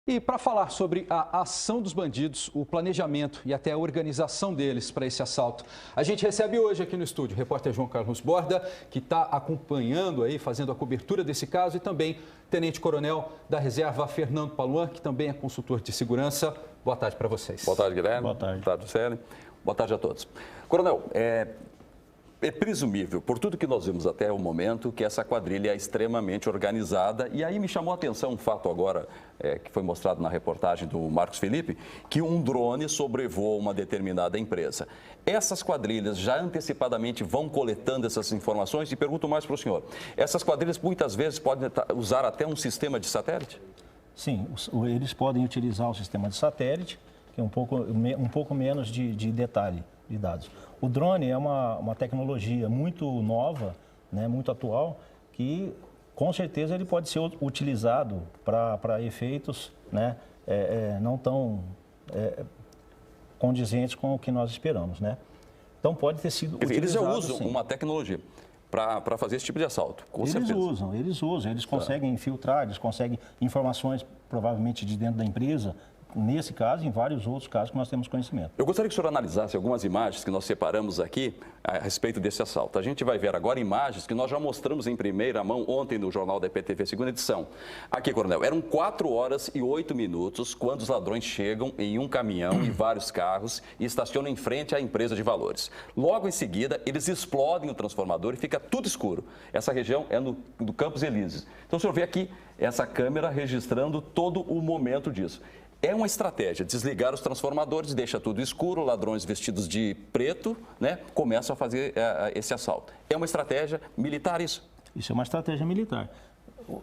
E para falar sobre a ação dos bandidos, o planejamento e até a organização deles para esse assalto, a gente recebe hoje aqui no estúdio o repórter João Carlos Borda, que está acompanhando aí, fazendo a cobertura desse caso, e também tenente-coronel da reserva Fernando Paluan, que também é consultor de segurança. Boa tarde para vocês. Boa tarde, Guilherme. Boa tarde. Boa tarde, Célio. Boa tarde a todos. Coronel, é presumível, por tudo que nós vimos até o momento, que essa quadrilha é extremamente organizada. E aí me chamou a atenção um fato agora, que foi mostrado na reportagem do Marcos Felipe, que um drone sobrevoa uma determinada empresa. Essas quadrilhas já antecipadamente vão coletando essas informações? E pergunto mais para o senhor, essas quadrilhas muitas vezes podem usar até um sistema de satélite? Sim, eles podem utilizar o sistema de satélite, que é um pouco menos de detalhe de dados. O drone é uma tecnologia muito nova, né, muito atual, que com certeza ele pode ser utilizado para efeitos, né, não tão condizentes com o que nós esperamos, né? Então pode ter sido utilizado. Eles já usam sim, uma tecnologia para fazer esse tipo de assalto, com certeza. Eles usam, eles conseguem infiltrar, eles conseguem informações provavelmente de dentro da empresa, nesse caso e em vários outros casos que nós temos conhecimento. Eu gostaria que o senhor analisasse algumas imagens que nós separamos aqui a respeito desse assalto. A gente vai ver agora imagens que nós já mostramos em primeira mão ontem no Jornal da EPTV, segunda edição. Aqui, coronel, eram 4 horas e 8 minutos quando os ladrões chegam em um caminhão e vários carros e estacionam em frente à empresa de valores. Logo em seguida, eles explodem o transformador e fica tudo escuro. Essa região é no Campos Elíseos. Então, o senhor vê aqui essa câmera registrando todo o momento disso. É uma estratégia, desligar os transformadores, deixa tudo escuro, ladrões vestidos de preto, né, começam a fazer esse assalto. É uma estratégia militar isso? Isso é uma estratégia militar.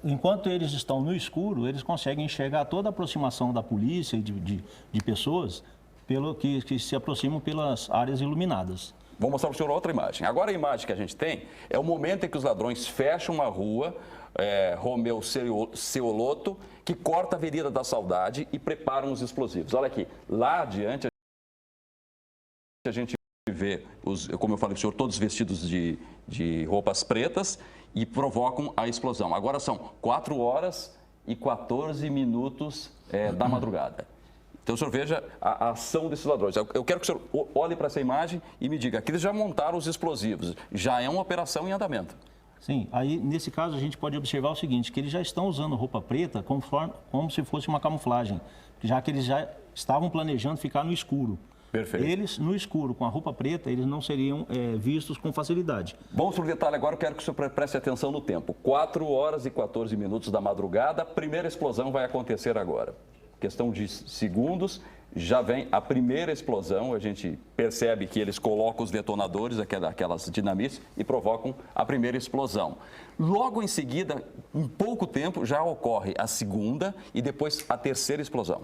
Enquanto eles estão no escuro, eles conseguem enxergar toda a aproximação da polícia e de pessoas que se aproximam pelas áreas iluminadas. Vou mostrar para o senhor outra imagem. Agora a imagem que a gente tem é o momento em que os ladrões fecham uma rua, Romeu Ceoloto, que corta a Avenida da Saudade e preparam os explosivos. Olha aqui, lá adiante a gente vê, como eu falei para o senhor, todos vestidos de roupas pretas e provocam a explosão. Agora são 4 horas e 14 minutos da madrugada. Então, o senhor veja a ação desses ladrões. Eu quero que o senhor olhe para essa imagem e me diga, aqui eles já montaram os explosivos, já é uma operação em andamento. Sim, aí nesse caso a gente pode observar o seguinte, que eles já estão usando roupa preta como se fosse uma camuflagem, já que eles já estavam planejando ficar no escuro. Perfeito. Eles, no escuro, com a roupa preta, eles não seriam vistos com facilidade. Vamos para o detalhe agora, eu quero que o senhor preste atenção no tempo. 4 horas e 14 minutos da madrugada, a primeira explosão vai acontecer agora. Questão de segundos, já vem a primeira explosão, a gente percebe que eles colocam os detonadores, aquelas dinamites, e provocam a primeira explosão. Logo em seguida, em pouco tempo, já ocorre a segunda e depois a terceira explosão.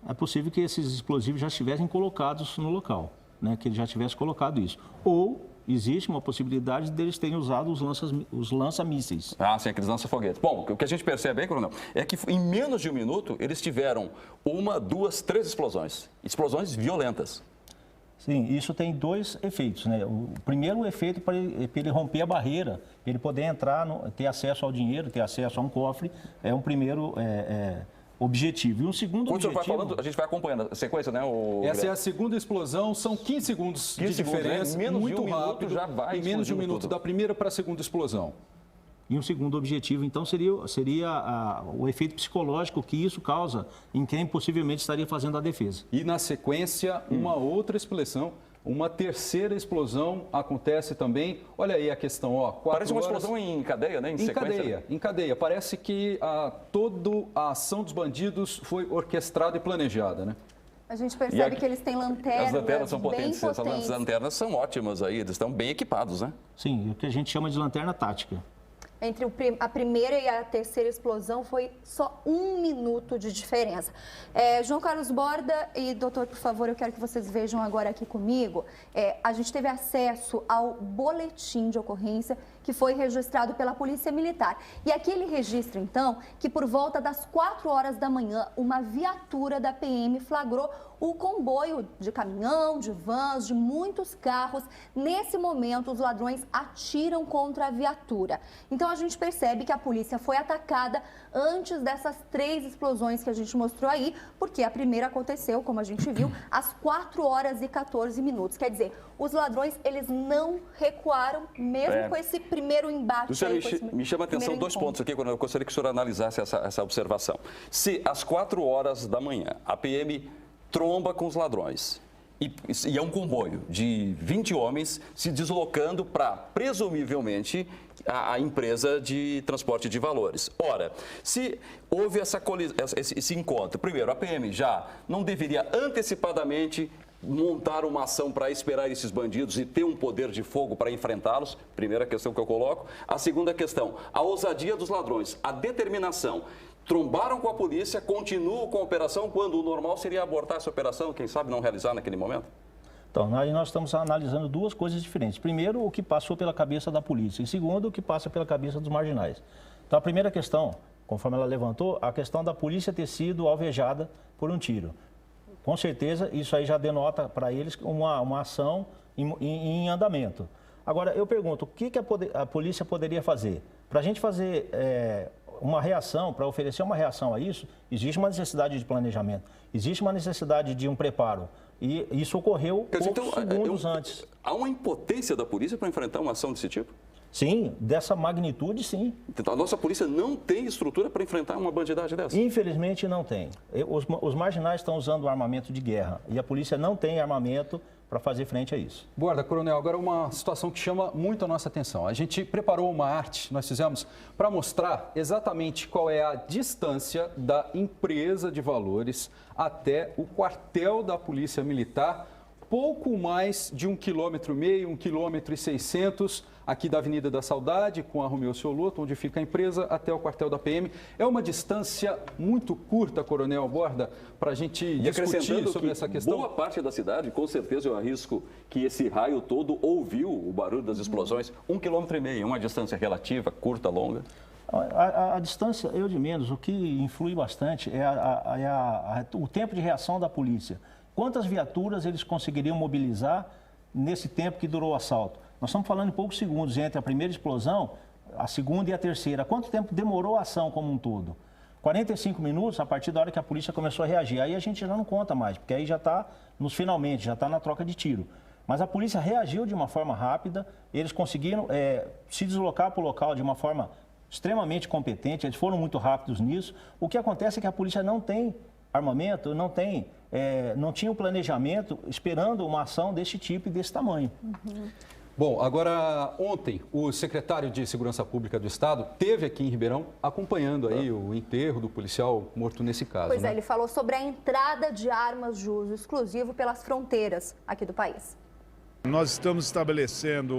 É possível que esses explosivos já estivessem colocados no local, né? Que ele já tivesse colocado isso. Ou existe uma possibilidade deles terem usado os lança-mísseis. Ah, sim, aqueles lança-foguetes. Bom, o que a gente percebe aí, coronel, é que em menos de um minuto eles tiveram 1, 2, 3 explosões. Explosões violentas. Sim, isso tem 2 efeitos, né? O primeiro efeito para ele romper a barreira, para ele poder entrar, ter acesso ao dinheiro, ter acesso a um cofre, é um primeiro objetivo. E um segundo objetivo... Quando o senhor vai falando, a gente vai acompanhando a sequência, né? Essa é a segunda explosão, são 15 segundos de diferença, muito rápido, já vai em menos de um minuto, da primeira para a segunda explosão. E um segundo objetivo, então, seria o efeito psicológico que isso causa em quem possivelmente estaria fazendo a defesa. E na sequência, uma outra explosão, uma terceira explosão acontece também. Olha aí a questão, ó. Parece uma explosão em cadeia, né? Em cadeia. Parece que toda a ação dos bandidos foi orquestrada e planejada, né? A gente percebe que eles têm lanternas. As lanternas são potentes. As lanternas são ótimas aí, eles estão bem equipados, né? Sim, o que a gente chama de lanterna tática. Entre a primeira e a terceira explosão foi só 1 minuto de diferença. João Carlos Borda e doutor, por favor, eu quero que vocês vejam agora aqui comigo. A gente teve acesso ao boletim de ocorrência que que foi registrado pela Polícia Militar. E aqui ele registra, então, que por volta das 4 horas da manhã, uma viatura da PM flagrou o comboio de caminhão, de vans, de muitos carros. Nesse momento, os ladrões atiram contra a viatura. Então, a gente percebe que a polícia foi atacada antes dessas 3 explosões que a gente mostrou aí, porque a primeira aconteceu, como a gente viu, às 4 horas e 14 minutos. Quer dizer, os ladrões, eles não recuaram, mesmo com esse primeiro embate. Me chama a atenção 2 pontos aqui, quando eu gostaria que o senhor analisasse essa observação. Se às 4 horas da manhã a PM tromba com os ladrões e é um comboio de 20 homens se deslocando para, presumivelmente, a empresa de transporte de valores. Ora, se houve esse encontro, primeiro, a PM já não deveria antecipadamente montar uma ação para esperar esses bandidos e ter um poder de fogo para enfrentá-los? Primeira questão que eu coloco. A segunda questão, a ousadia dos ladrões, a determinação. Trombaram com a polícia, continuam com a operação, quando o normal seria abortar essa operação, quem sabe não realizar naquele momento? Então, aí nós estamos analisando 2 coisas diferentes. Primeiro, o que passou pela cabeça da polícia. E segundo, o que passa pela cabeça dos marginais. Então, a primeira questão, conforme ela levantou, a questão da polícia ter sido alvejada por um tiro. Com certeza, isso aí já denota para eles uma ação em andamento. Agora, eu pergunto, o que a polícia poderia fazer? Para a gente fazer uma reação, para oferecer uma reação a isso, existe uma necessidade de planejamento, existe uma necessidade de um preparo. E isso ocorreu poucos segundos antes. Há uma impotência da polícia para enfrentar uma ação desse tipo? Sim, dessa magnitude, sim. Então, a nossa polícia não tem estrutura para enfrentar uma bandidagem dessa? Infelizmente, não tem. Os marginais estão usando armamento de guerra e a polícia não tem armamento para fazer frente a isso. Borda, coronel, agora uma situação que chama muito a nossa atenção. A gente preparou uma arte, nós fizemos, para mostrar exatamente qual é a distância da empresa de valores até o quartel da Polícia Militar, pouco mais de 1,5 km, 1,6 km, aqui da Avenida da Saudade, com a Romeu Cioloto, onde fica a empresa, até o quartel da PM. É uma distância muito curta, coronel Borda, para a gente discutir sobre essa questão. Boa parte da cidade, com certeza eu arrisco que esse raio todo ouviu o barulho das explosões. 1,5 km, é uma distância relativa, curta, longa? A distância, eu de menos, o que influi bastante é o tempo de reação da polícia. Quantas viaturas eles conseguiriam mobilizar nesse tempo que durou o assalto? Nós estamos falando em poucos segundos entre a primeira explosão, a segunda e a terceira. Quanto tempo demorou a ação como um todo? 45 minutos a partir da hora que a polícia começou a reagir. Aí a gente já não conta mais, porque aí já está nos finalmente, já está na troca de tiro. Mas a polícia reagiu de uma forma rápida, eles conseguiram se deslocar para o local de uma forma extremamente competente, eles foram muito rápidos nisso. O que acontece é que a polícia não tem armamento, não tinha um planejamento esperando uma ação desse tipo e desse tamanho. Bom, agora ontem o secretário de Segurança Pública do Estado esteve aqui em Ribeirão acompanhando aí o enterro do policial morto nesse caso. Pois é, ele falou sobre a entrada de armas de uso exclusivo pelas fronteiras aqui do país. Nós estamos estabelecendo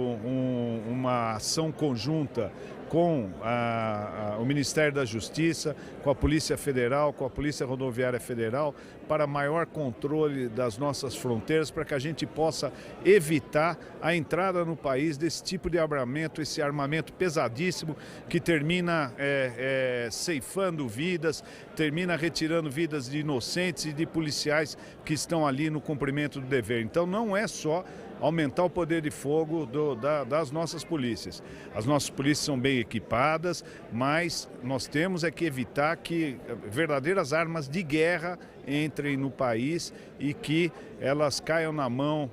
uma ação conjunta com o Ministério da Justiça, com a Polícia Federal, com a Polícia Rodoviária Federal, para maior controle das nossas fronteiras, para que a gente possa evitar a entrada no país desse tipo de armamento, esse armamento pesadíssimo que termina ceifando vidas, termina retirando vidas de inocentes e de policiais que estão ali no cumprimento do dever. Então não é só aumentar o poder de fogo das nossas polícias. As nossas polícias são bem equipadas, mas nós temos que evitar que verdadeiras armas de guerra entrem no país e que elas caiam na mão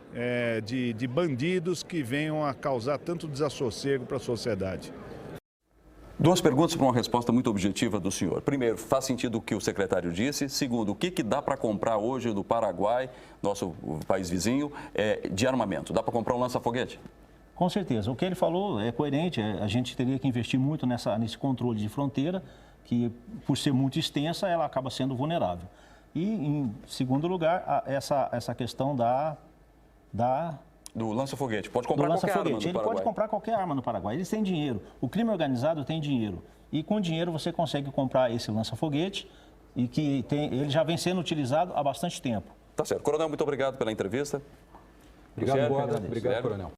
de bandidos que venham a causar tanto desassossego para a sociedade. 2 perguntas para uma resposta muito objetiva do senhor. Primeiro, faz sentido o que o secretário disse? Segundo, o que dá para comprar hoje do Paraguai, nosso país vizinho, de armamento? Dá para comprar um lança-foguete? Com certeza. O que ele falou é coerente. A gente teria que investir muito nesse controle de fronteira, que por ser muito extensa, ela acaba sendo vulnerável. E, em segundo lugar, essa questão do lança-foguete. Pode comprar qualquer arma no Paraguai. Ele pode comprar qualquer arma no Paraguai. Eles têm dinheiro. O crime organizado tem dinheiro. E com dinheiro você consegue comprar esse lança-foguete e que ele já vem sendo utilizado há bastante tempo. Tá certo. Coronel, muito obrigado pela entrevista. Obrigado, Borda. Obrigado, coronel.